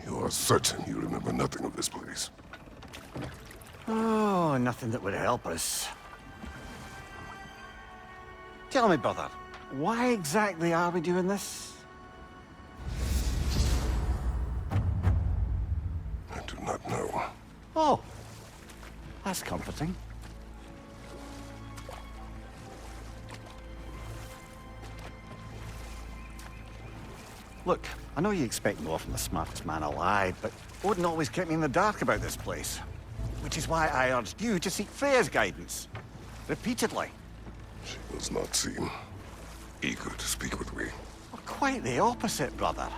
You are certain you remember nothing of this place? Oh, nothing that would help us. Tell me, brother, why exactly are we doing this? I do not know. Oh, that's comforting. Look, I know you expect more from the smartest man alive, but Odin always kept me in the dark about this place. Which is why I urged you to seek Freya's guidance. Repeatedly. She does not seem eager to speak with me. Well, quite the opposite, brother.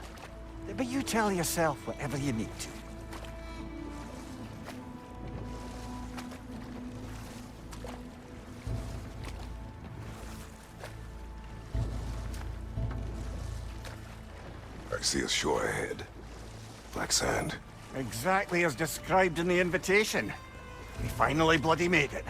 But you tell yourself whatever you need to. I see a shore ahead. Black sand. Exactly as described in the invitation. We finally bloody made it.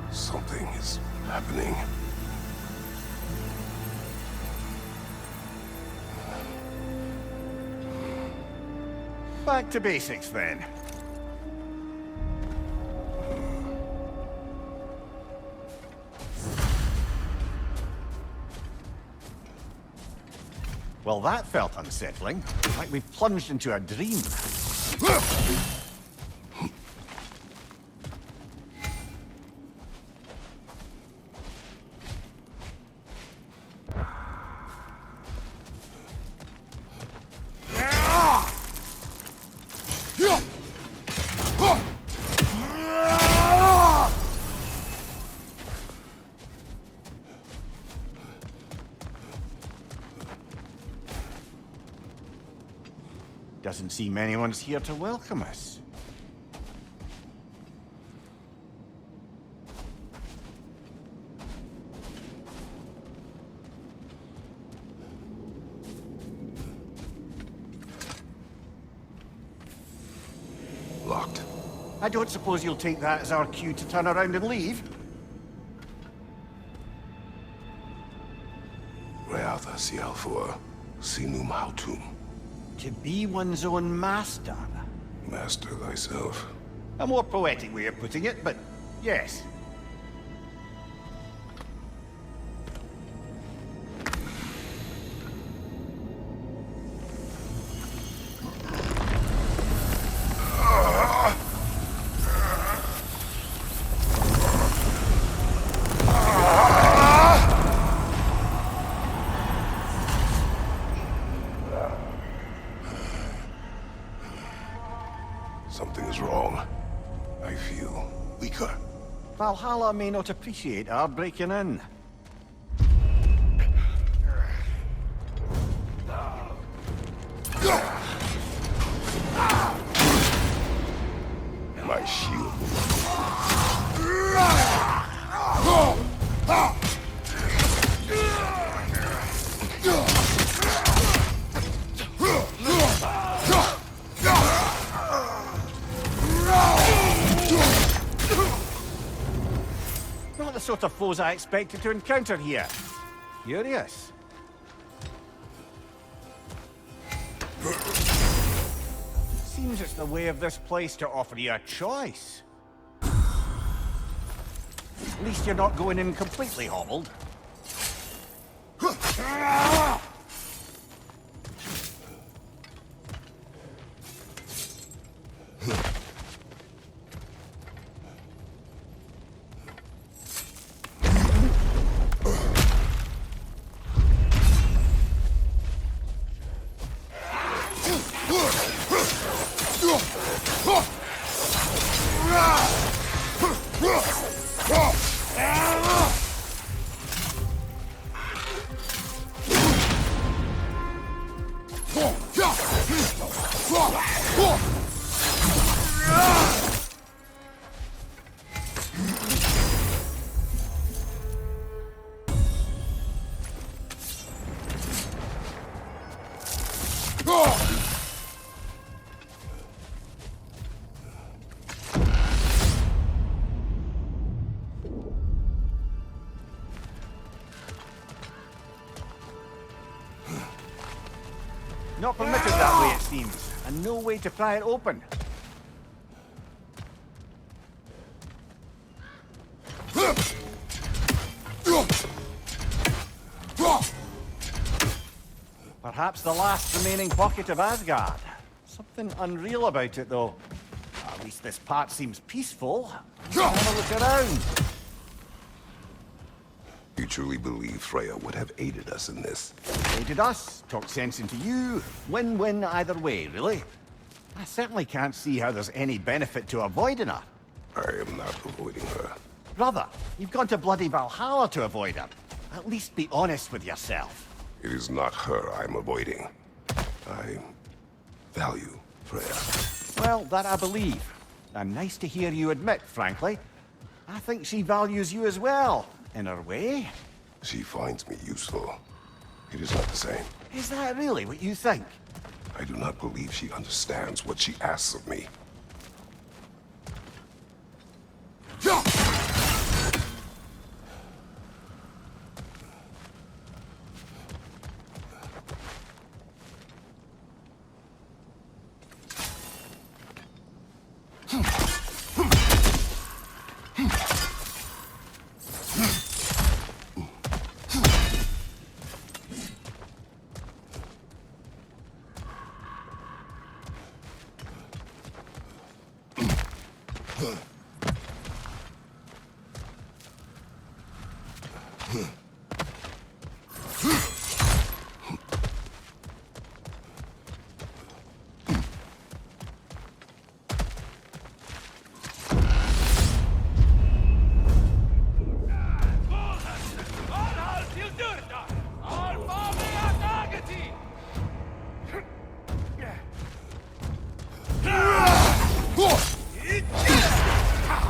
Something is happening. Back to basics, then. Well, that felt unsettling. Like we plunged into a dream. Doesn't seem anyone's here to welcome us. Locked. I don't suppose you'll take that as our cue to turn around and leave? Reatha Sialfur, Sinum Hautum. To be one's own master. Master thyself. A more poetic way of putting it, but yes. Something is wrong. I feel weaker. Valhalla may not appreciate our breaking in. My shield. Not the sort of foes I expected to encounter here. Curious. Seems it's the way of this place to offer you a choice. At least you're not going in completely hobbled. Not permitted that way, it seems, and no way to pry it open. Perhaps the last remaining pocket of Asgard. Something unreal about it, though. At least this part seems peaceful. Have a look around. You truly believe Freya would have aided us in this? Aided us, talked sense into you. Win-win either way, really. I certainly can't see how there's any benefit to avoiding her. I am not avoiding her. Brother, you've gone to bloody Valhalla to avoid her. At least be honest with yourself. It is not her I'm avoiding. I value Freya. Well, that I believe. And nice to hear you admit, frankly. I think she values you as well, in her way. She finds me useful. It is not the same. Is that really what you think? I do not believe she understands what she asks of me.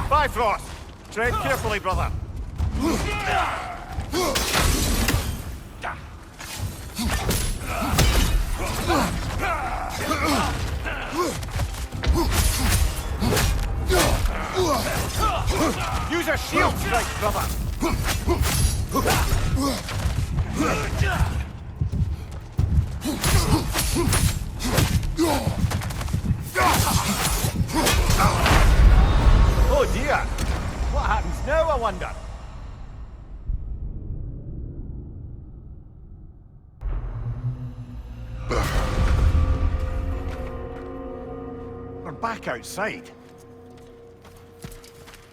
Bifrost! Tread carefully, brother. Use a shield strike, brother. Oh dear! What happens now, I wonder? We're back outside.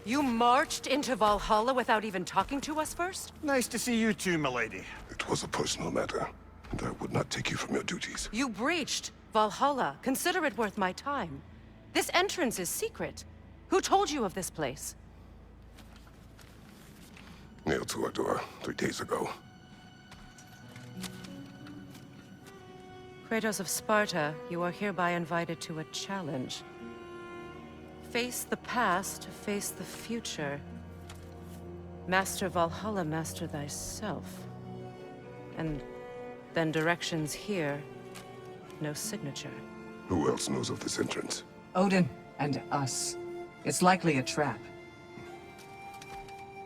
You marched into Valhalla without even talking to us first? Nice to see you too, milady. It was a personal matter, and I would not take you from your duties. You breached Valhalla. Consider it worth my time. This entrance is secret. Who told you of this place? Nailed to our door 3 days ago. Kratos of Sparta, you are hereby invited to a challenge. Face the past, face the future. Master Valhalla, master thyself. And then directions here, no signature. Who else knows of this entrance? Odin and us. It's likely a trap.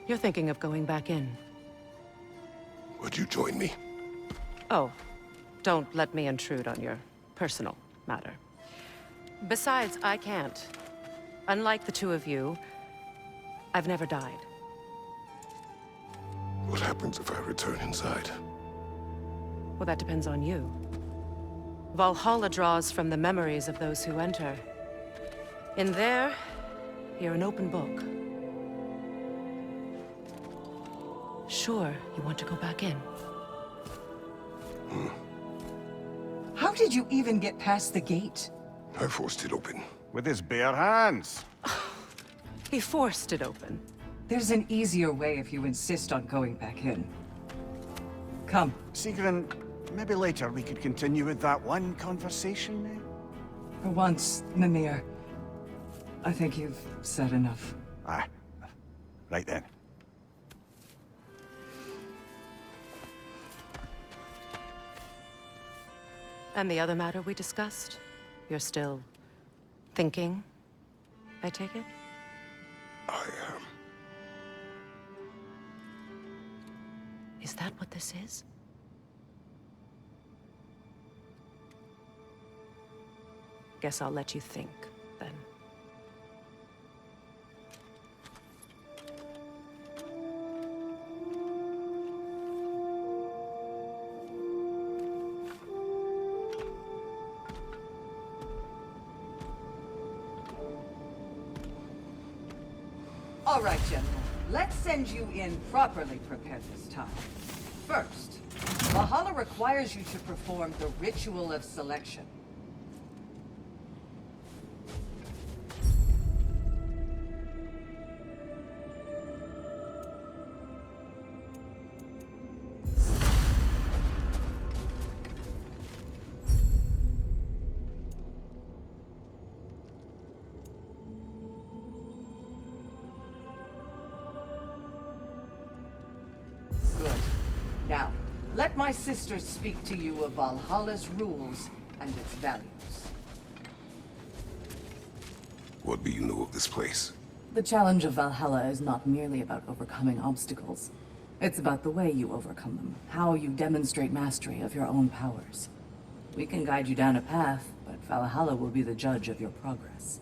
You're thinking of going back in. Would you join me? Oh, don't let me intrude on your personal matter. Besides, I can't. Unlike the two of you, I've never died. What happens if I return inside? Well, that depends on you. Valhalla draws from the memories of those who enter. In there, you're an open book. Sure, you want to go back in. How did you even get past the gate? I forced it open. With his bare hands. He forced it open. There's an easier way if you insist on going back in. Come. Sigrun, maybe later we could continue with that one conversation, eh? For once, Mimir, I think you've said enough. Aye. Right then. And the other matter we discussed? You're still thinking, I take it? I am. Is that what this is? Guess I'll let you think, then. All right, General. Let's send you in properly prepared this time. First, Valhalla requires you to perform the ritual of selection. Good. Now, let my sisters speak to you of Valhalla's rules and its values. What do you know of this place? The challenge of Valhalla is not merely about overcoming obstacles. It's about the way you overcome them, how you demonstrate mastery of your own powers. We can guide you down a path, but Valhalla will be the judge of your progress.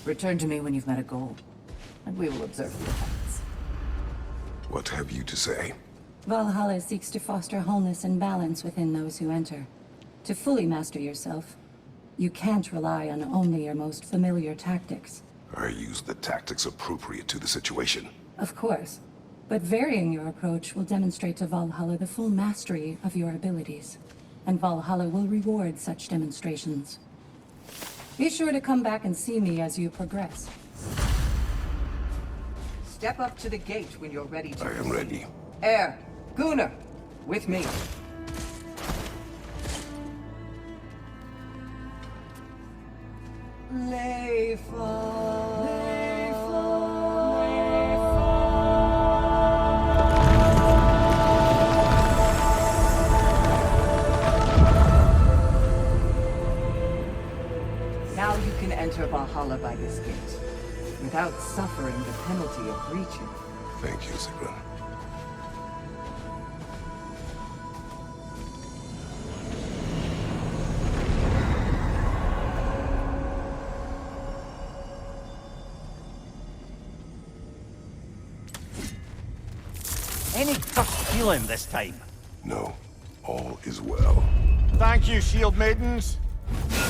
Return to me when you've met a goal, and we will observe the effects. What have you to say? Valhalla seeks to foster wholeness and balance within those who enter. To fully master yourself, you can't rely on only your most familiar tactics. I use the tactics appropriate to the situation. Of course, but varying your approach will demonstrate to Valhalla the full mastery of your abilities, and Valhalla will reward such demonstrations. Be sure to come back and see me as you progress. Step up to the gate when you're ready to I am ready. Air, Gunnar, with me. Now you can enter Valhalla by this gate, without suffering the penalty of breaching. Thank you, Sigrun. Any tough feeling this time? No, all is well. Thank you, shield maidens.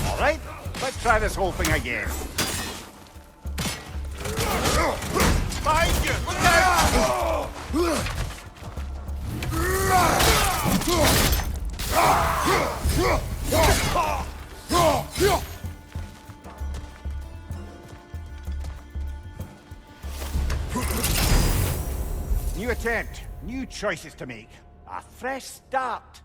All right, let's try this whole thing again. Behind you! Look out! New attempt, new choices to make. A fresh start.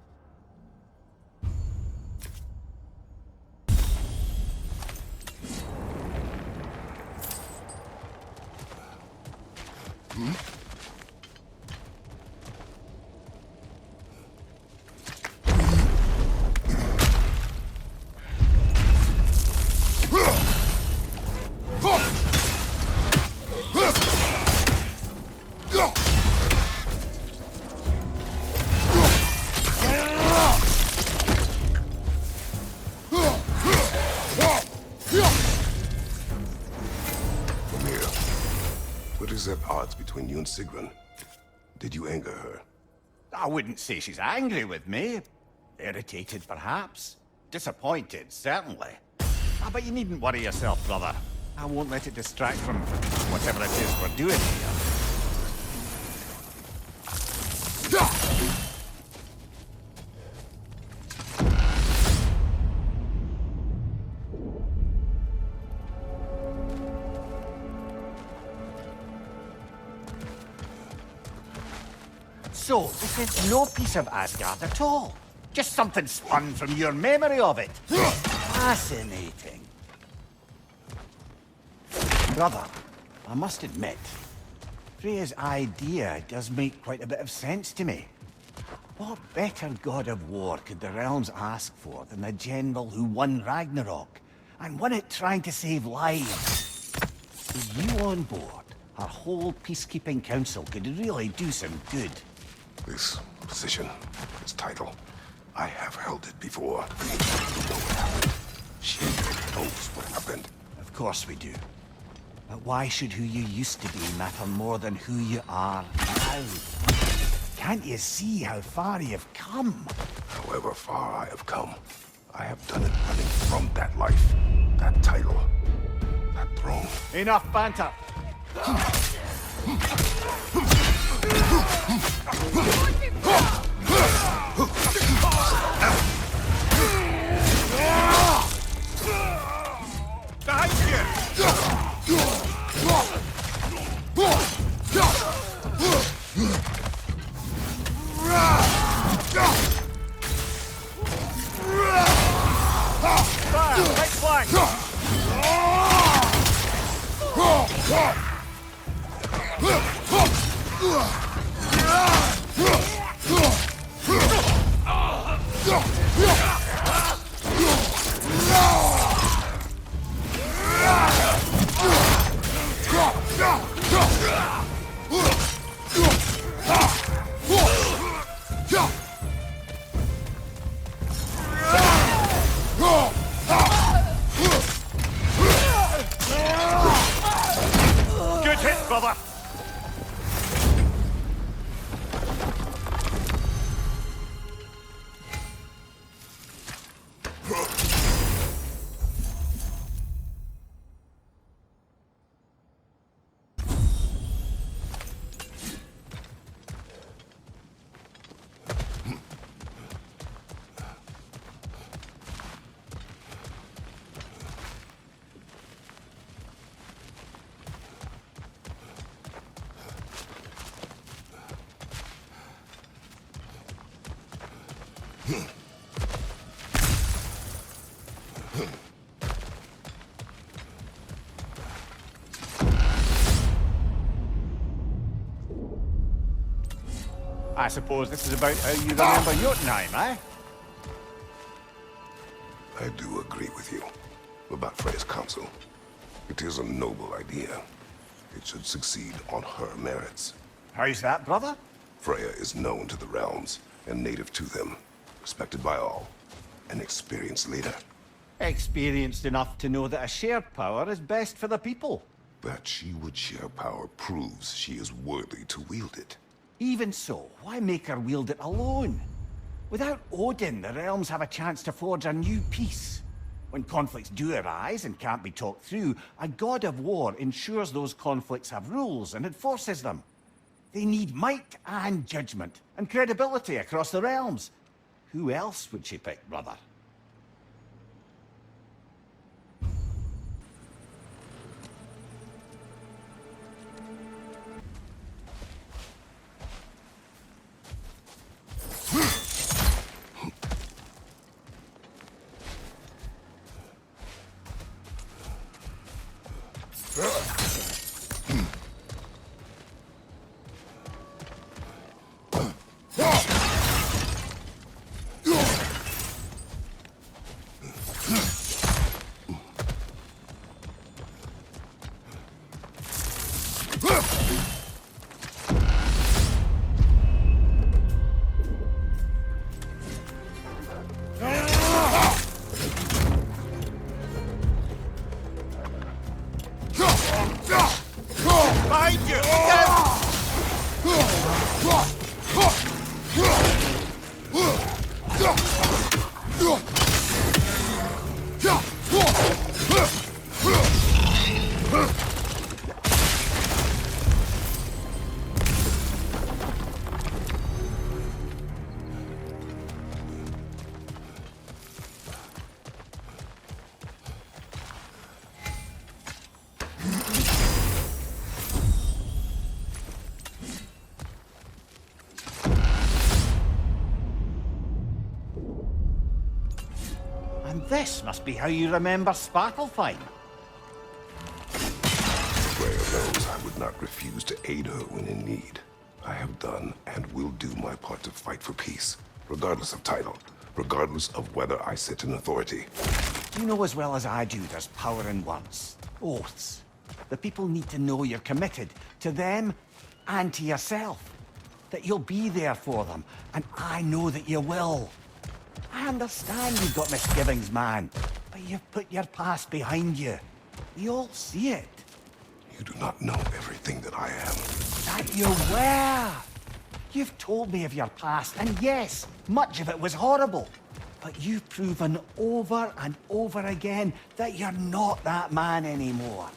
What is at odds between you and Sigrun? Did you anger her? I wouldn't say she's angry with me. Irritated, perhaps. Disappointed, certainly. But you needn't worry yourself, brother. I won't let it distract from whatever it is we're doing here. So, this is no piece of Asgard at all. Just something spun from your memory of it. Fascinating. Brother, I must admit, Freya's idea does make quite a bit of sense to me. What better god of war could the realms ask for than the general who won Ragnarok, and won it trying to save lives? With you on board, our whole peacekeeping council could really do some good. This position, this title, I have held it before. You know what happened. She knows what happened. Of course we do. But why should who you used to be matter more than who you are now? Can't you see how far you've come? However far I have come, I have done it running from that life, that title, that throne. Enough banter! Behind you! Fire! Right flank! Good hit, brother! I suppose this is about how you remember Jotunheim, eh? I do agree with you about Freya's council. It is a noble idea. It should succeed on her merits. How's that, brother? Freya is known to the realms and native to them, respected by all, an experienced leader. Experienced enough to know that a shared power is best for the people. That she would share power proves she is worthy to wield it. Even so, why make her wield it alone? Without Odin, the realms have a chance to forge a new peace. When conflicts do arise and can't be talked through, a god of war ensures those conflicts have rules and enforces them. They need might and judgment, and credibility across the realms. Who else would she pick, brother? This must be how you remember Sparklefine. Freya knows I would not refuse to aid her when in need. I have done and will do my part to fight for peace, regardless of title, regardless of whether I sit in authority. You know as well as I do there's power in words. Oaths. The people need to know you're committed to them and to yourself. That you'll be there for them, and I know that you will. I understand you've got misgivings, man, but you've put your past behind you. We all see it. You do not know everything that I am. That you were. You've told me of your past, and yes, much of it was horrible. But you've proven over and over again that you're not that man anymore.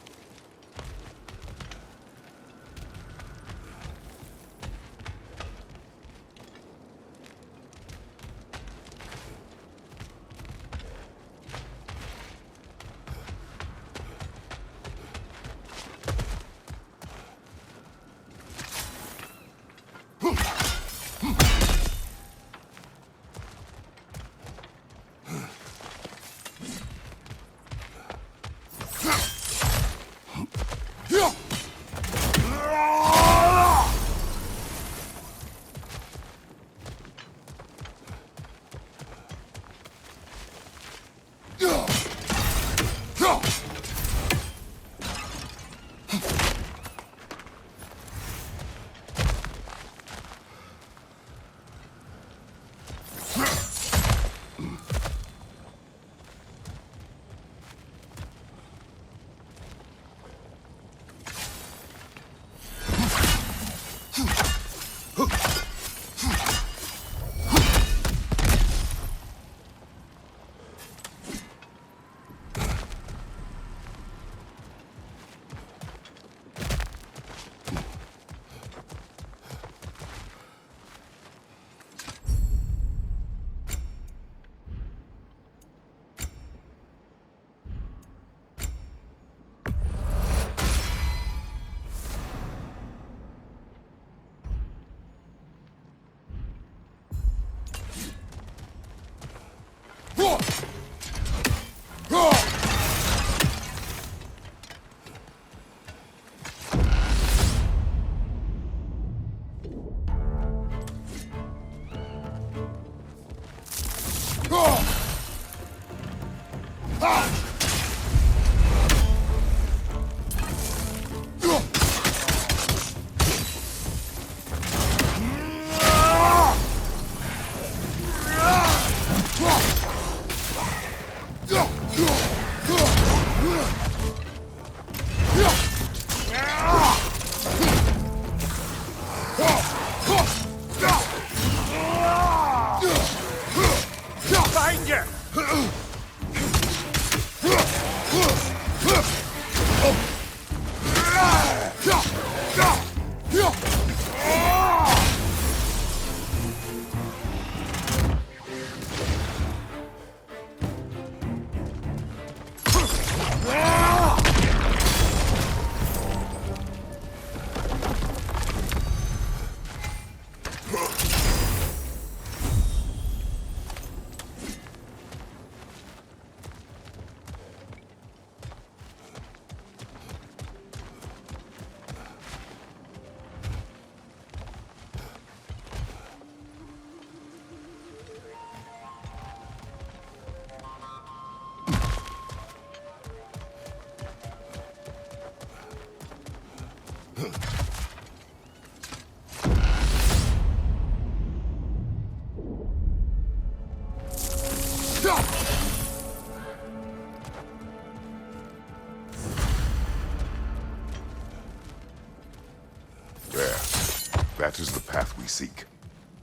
That is the path we seek.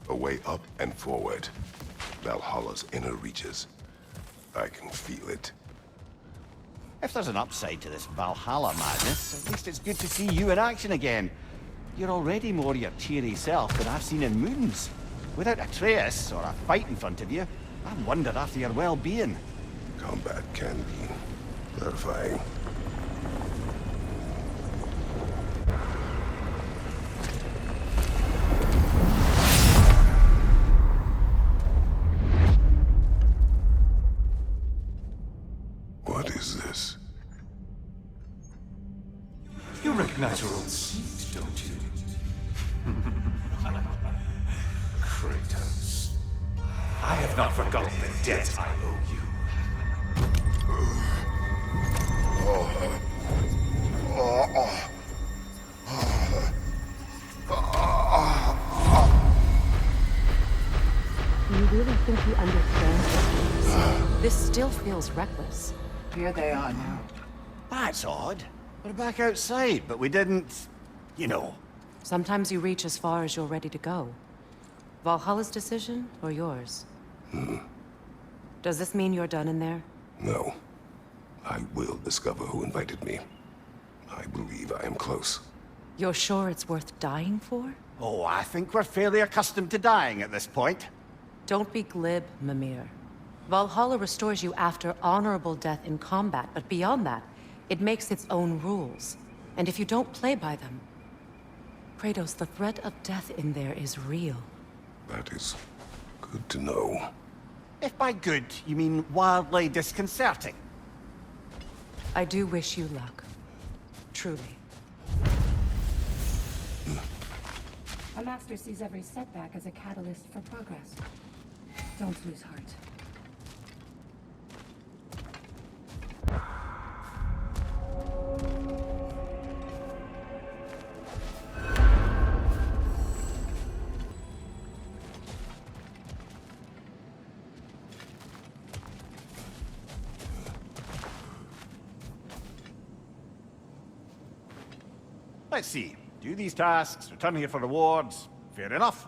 A way up and forward. Valhalla's inner reaches. I can feel it. If there's an upside to this Valhalla madness, at least it's good to see you in action again. You're already more your cheery self than I've seen in moons. Without Atreus, or a fight in front of you, I've wondered after your well-being. Combat can be clarifying. What is this? You recognize your old seat, don't you? I've not forgotten the debt I owe you. Do you really think he understands what he's saying? This still feels reckless. Here they are now. That's odd. We're back outside, but we didn't... you know. Sometimes you reach as far as you're ready to go. Valhalla's decision, or yours? Does this mean you're done in there? No. I will discover who invited me. I believe I am close. You're sure it's worth dying for? Oh, I think we're fairly accustomed to dying at this point. Don't be glib, Mimir. Valhalla restores you after honorable death in combat, but beyond that, it makes its own rules. And if you don't play by them... Kratos, the threat of death in there is real. That is good to know. If by good, you mean wildly disconcerting. I do wish you luck. Truly. A master sees every setback as a catalyst for progress. Don't lose heart. Let's see. Do these tasks, return here for rewards. Fair enough.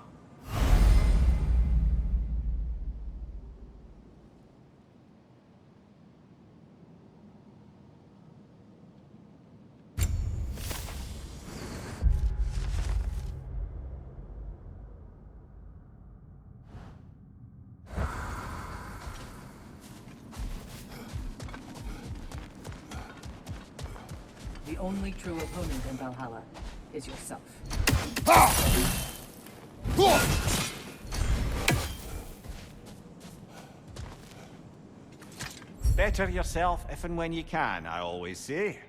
The only true opponent in Valhalla is yourself. Better yourself if and when you can, I always say.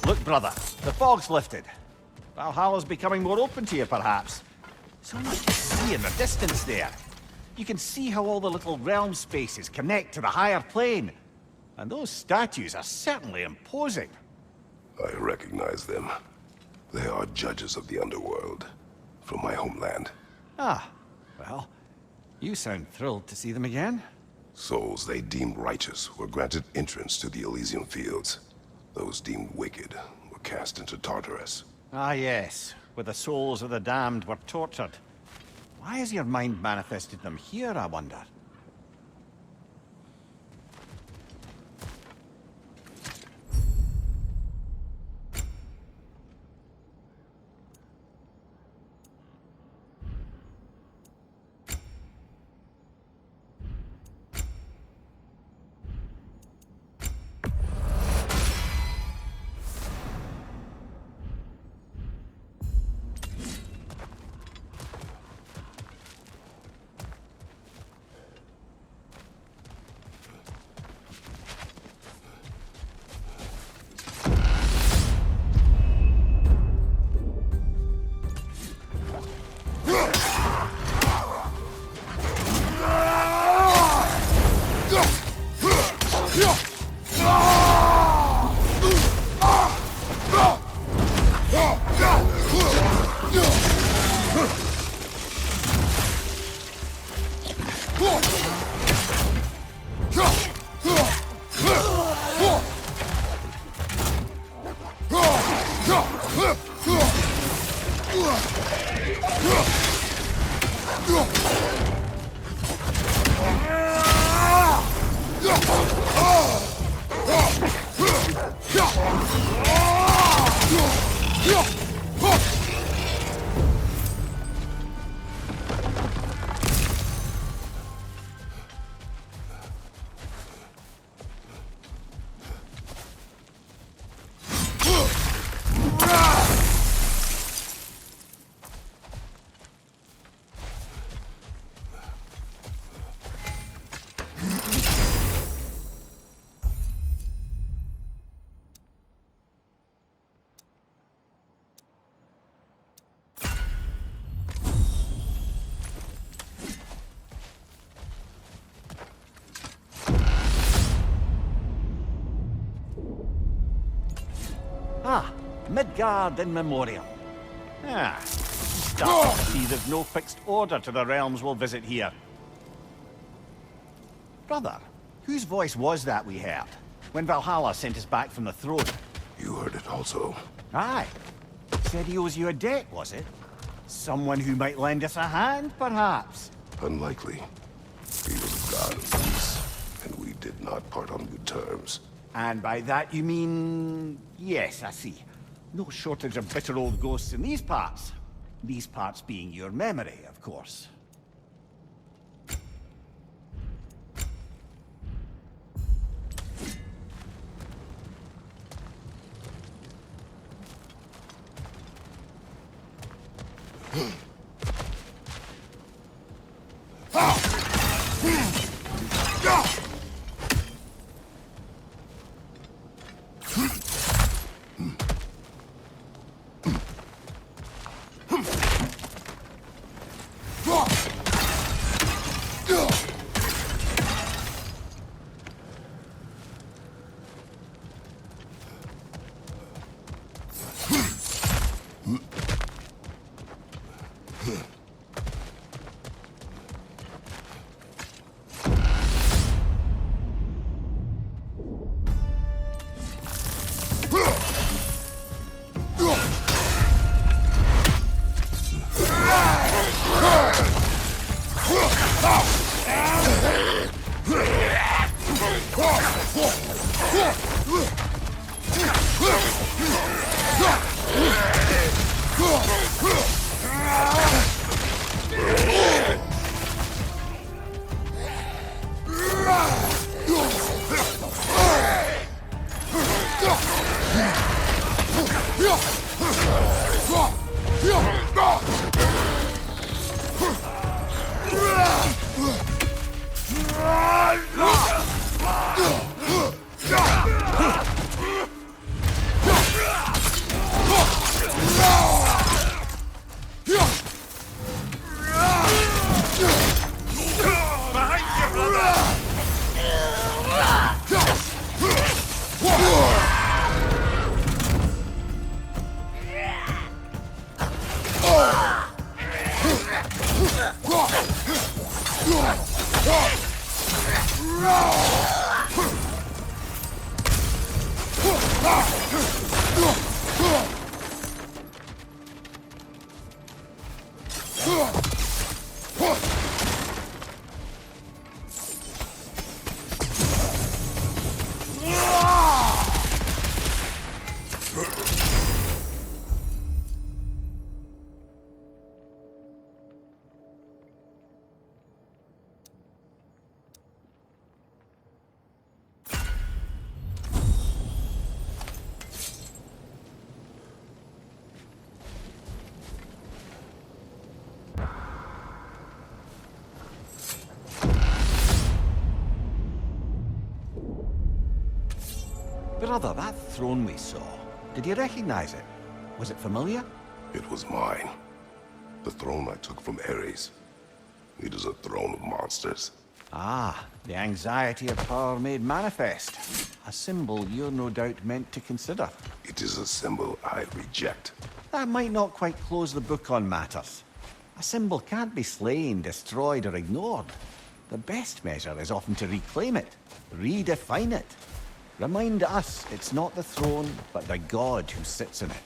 Look, brother, the fog's lifted. Valhalla's becoming more open to you, perhaps. So much to see in the distance there. you can see how all the little realm spaces connect to the higher plane. And those statues are certainly imposing. I recognize them. They are judges of the underworld, from my homeland. Ah, well, you sound thrilled to see them again. Souls they deemed righteous were granted entrance to the Elysian fields. Those deemed wicked were cast into Tartarus. Ah yes, where the souls of the damned were tortured. Why has your mind manifested them here, I wonder? Ah, Midgard in memoriam. Ah, starting to see there's no fixed order to the realms we'll visit here. Brother, whose voice was that we heard when Valhalla sent us back from the throne? You heard it also. Aye. Said he owes you a debt, was it? Someone who might lend us a hand, perhaps? Unlikely. He was a god of peace, and we did not part on good terms. And by that you mean... Yes, I see. No shortage of bitter old ghosts in these parts. These parts being your memory, of course. Brother, that throne we saw, did you recognize it? Was it familiar? It was mine. The throne I took from Ares. It is a throne of monsters. Ah, the anxiety of power made manifest. A symbol you're no doubt meant to consider. It is a symbol I reject. That might not quite close the book on matters. A symbol can't be slain, destroyed, or ignored. The best measure is often to reclaim it, redefine it. Remind us it's not the throne, but the god who sits in it.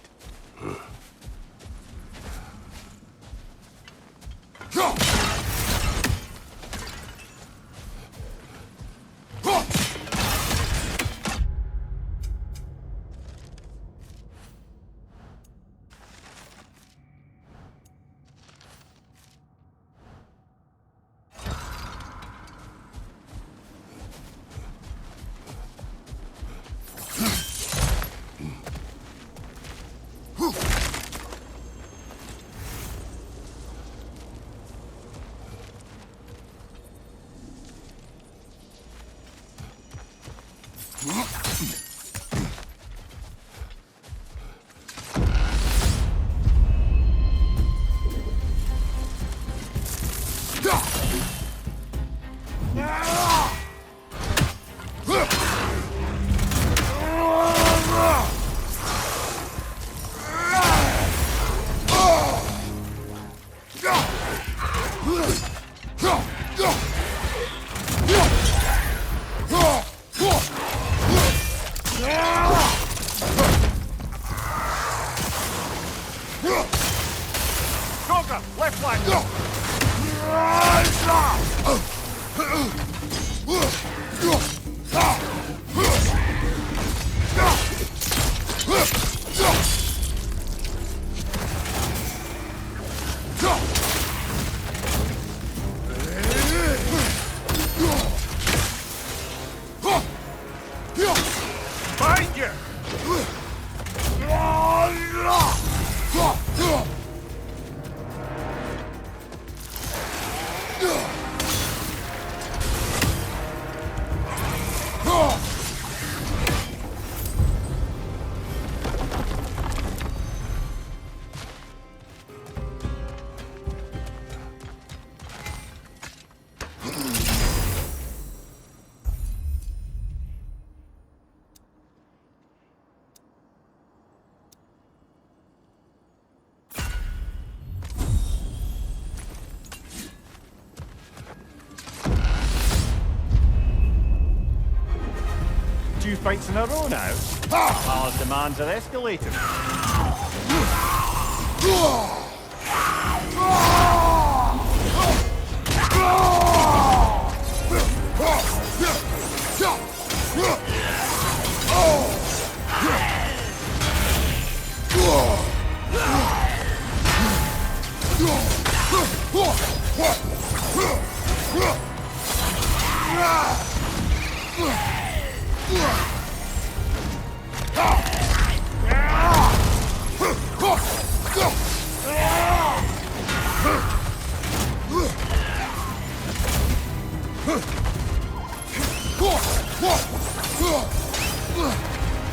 Two fights in a row now. Valhalla's demands are escalating.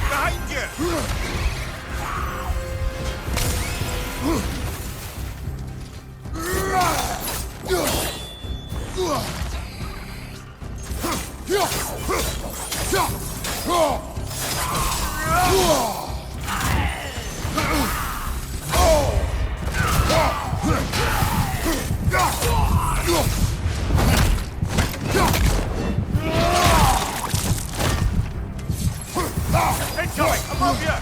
Behind you! Incoming! Above you!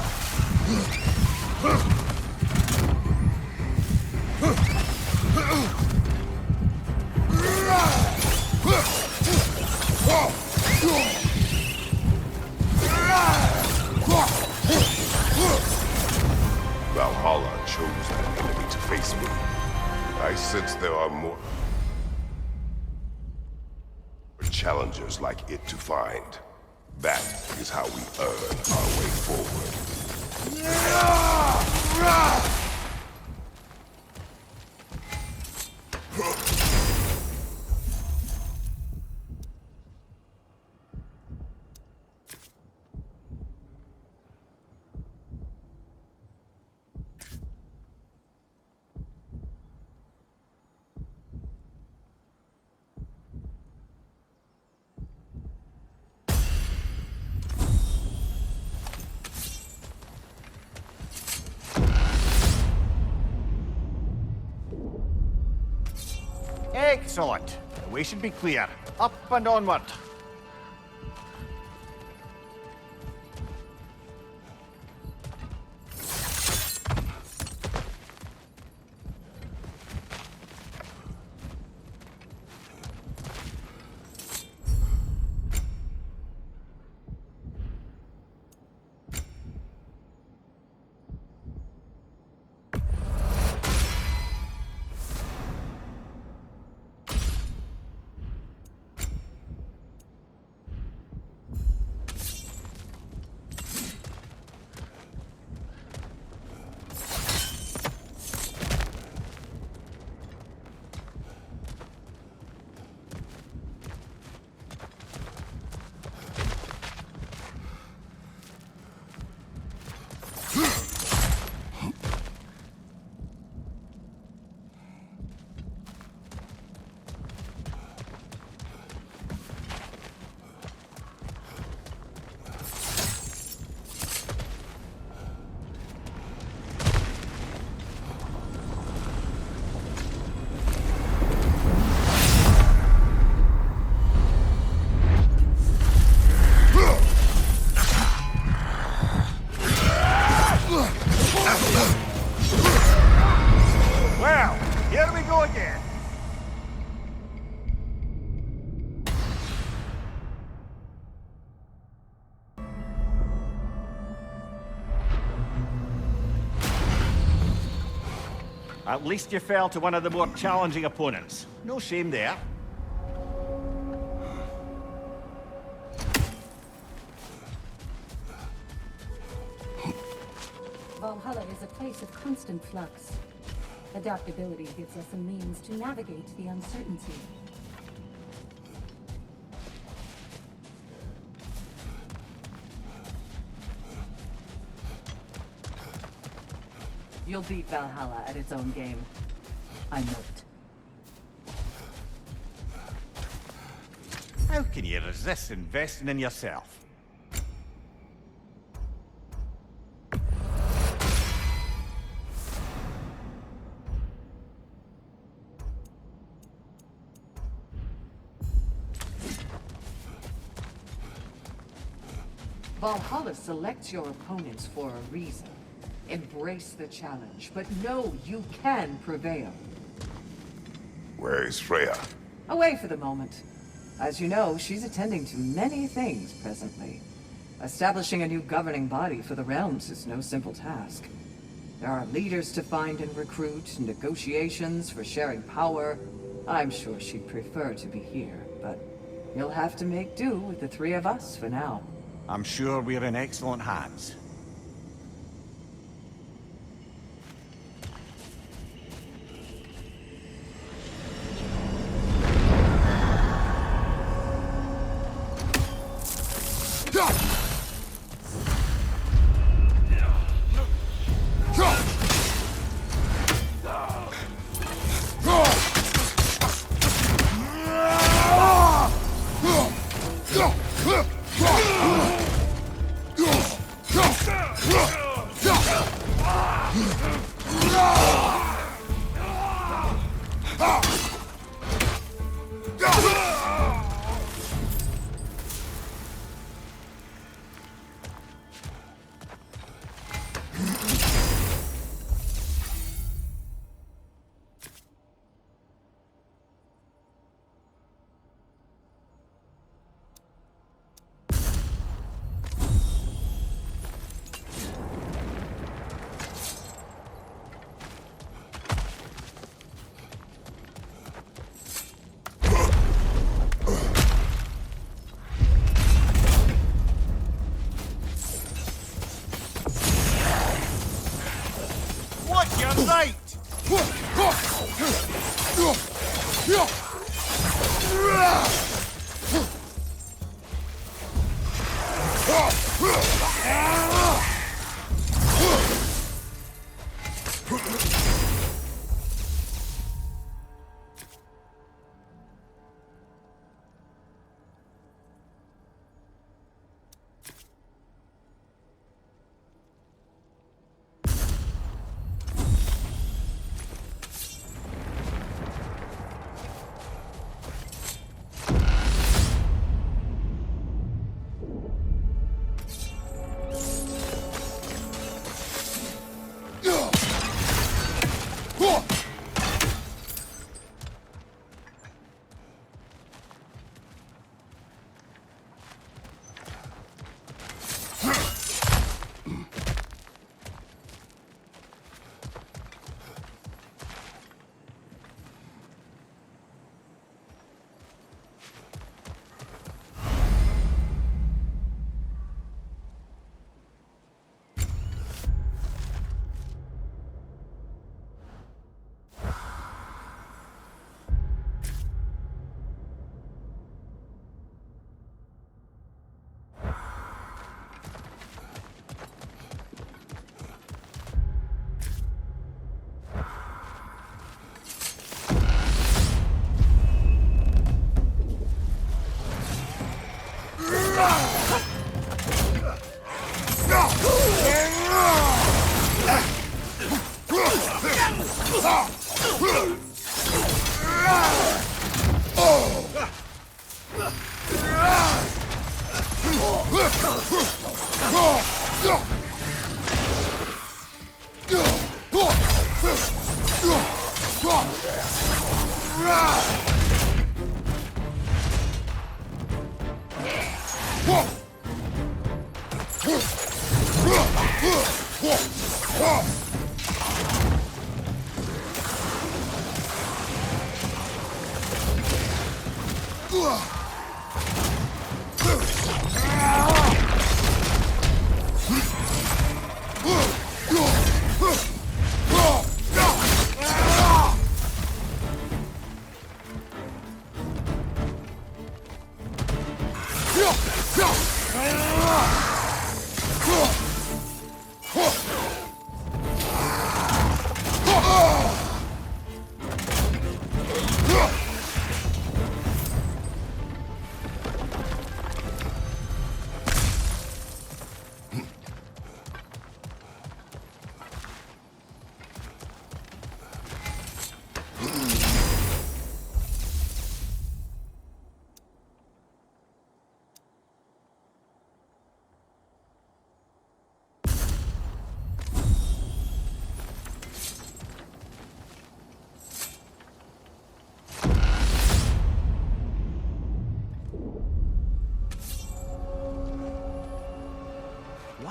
Valhalla chose an enemy to face me. I sense there are more challengers like it to find. That is how we earn our way forward. Excellent. The way should be clear. Up and onward. Well, here we go again. At least you fell to one of the more challenging opponents. No shame there. Valhalla is a place of constant flux. Adaptability gives us a means to navigate the uncertainty. You'll beat Valhalla at its own game. I know it. How can you resist investing in yourself? Valhalla selects your opponents for a reason. Embrace the challenge, but know you can prevail. Where is Freya? Away for the moment. As you know, she's attending to many things presently. Establishing a new governing body for the realms is no simple task. There are leaders to find and recruit, negotiations for sharing power. I'm sure she'd prefer to be here, but you'll have to make do with the three of us for now. I'm sure we're in excellent hands. Right!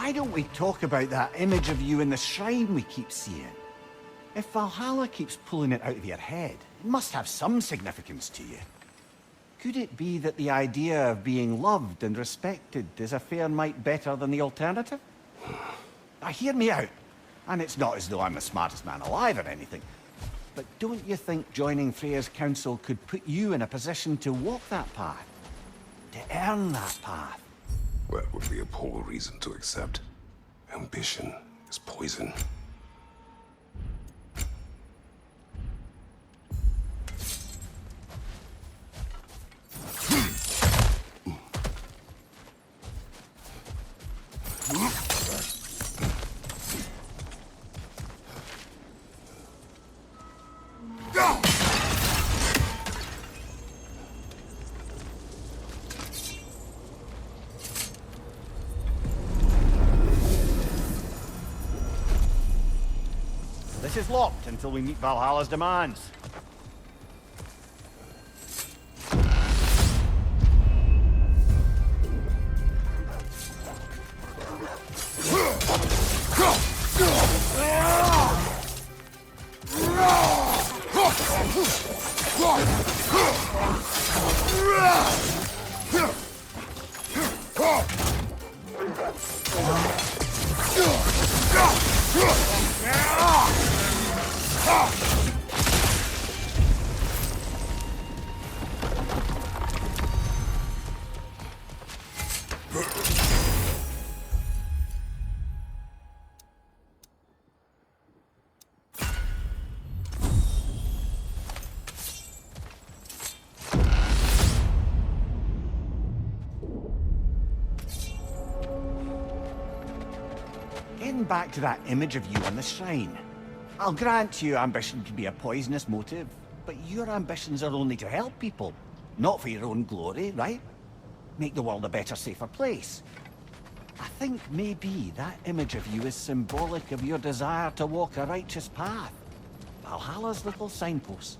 Why don't we talk about that image of you in the shrine we keep seeing? If Valhalla keeps pulling it out of your head, it must have some significance to you. Could it be that the idea of being loved and respected is a fair mite better than the alternative? Now, hear me out. And it's not as though I'm the smartest man alive or anything. But don't you think joining Freya's council could put you in a position to walk that path? To earn that path? That would be a poor reason to accept. Ambition is poison. This is locked until we meet Valhalla's demands. Getting back to that image of you on the shrine. I'll grant you ambition can be a poisonous motive, but your ambitions are only to help people, not for your own glory, right? Make the world a better, safer place. I think maybe that image of you is symbolic of your desire to walk a righteous path. Valhalla's little signpost.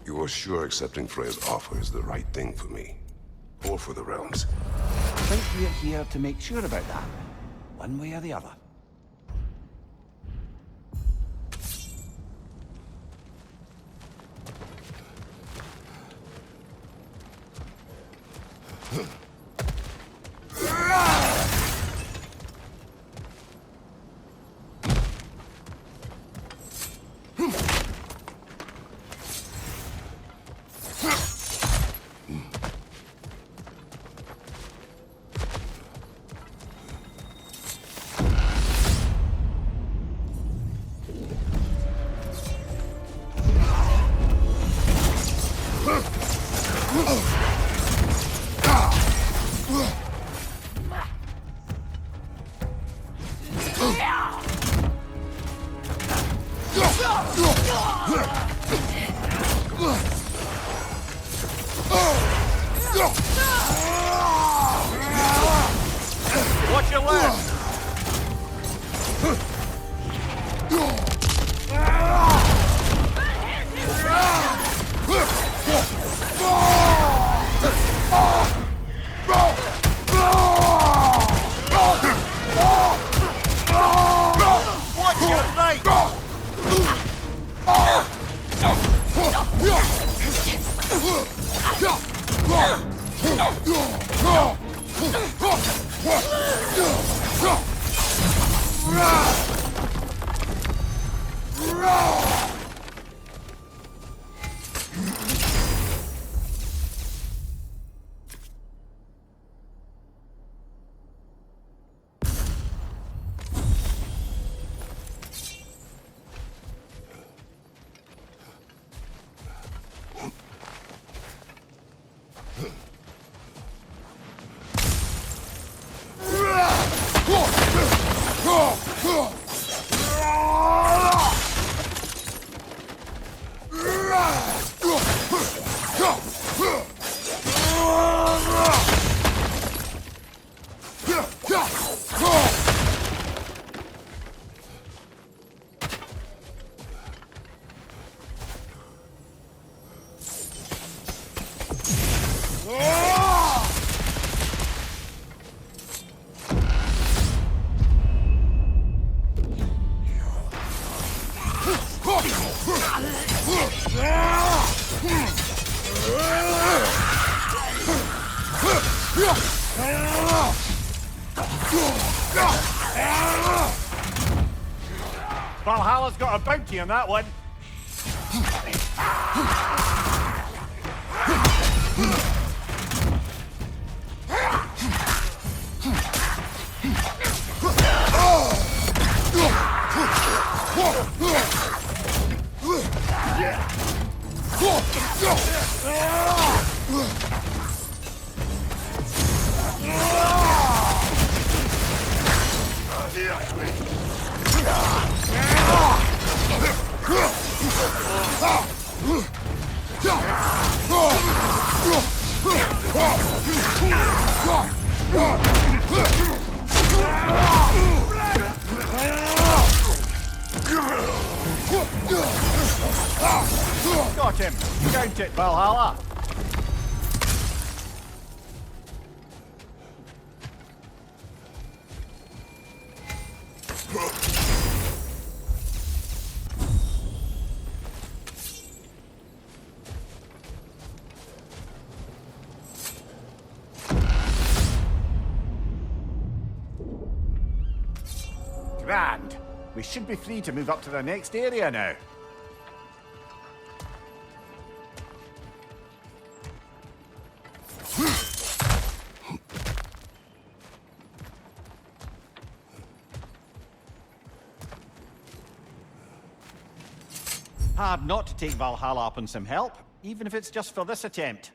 You are sure accepting Freya's offer is the right thing for me? Or for the realms? I think we're here to make sure about that, one way or the other. Watch your left! Valhalla's got a bounty on that one. Got him! Count it, Valhalla! Grand! We should be free to move up to the next area now. Hard not to take Valhalla up on some help, even if it's just for this attempt.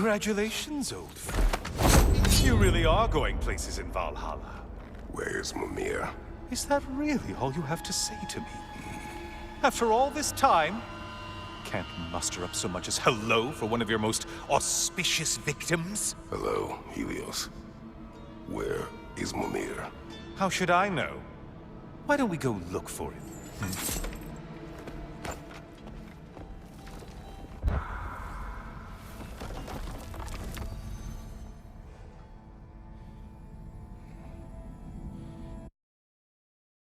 Congratulations, old friend. You really are going places in Valhalla. Where's Mimir? Is that really all you have to say to me? After all this time, can't muster up so much as hello for one of your most auspicious victims? Hello, Helios. Where is Mimir? How should I know? Why don't we go look for him?